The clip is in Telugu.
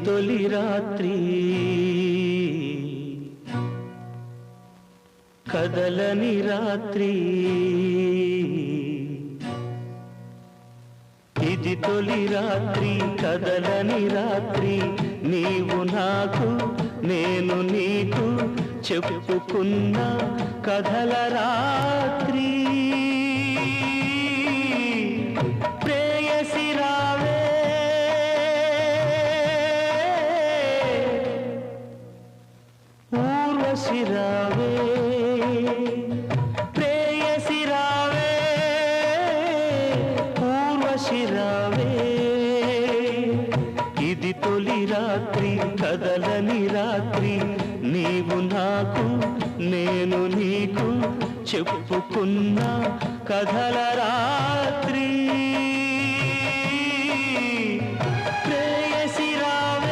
తొలి రాత్రి కదలని రాత్రి ఇది తొలి రాత్రి కదలని రాత్రి నీవు నాకు నేను నీకు చెప్పుకున్న కథల రాత్రి ప్రేయసి రావే ఊర్వశి రావే ప్రేయసి రావే ఊర్వశి రావే ఇది తొలి రాత్రి కదలని రాత్రి నీవు నాకు నేను నీకు చెప్పుకున్న కథల రాత్రి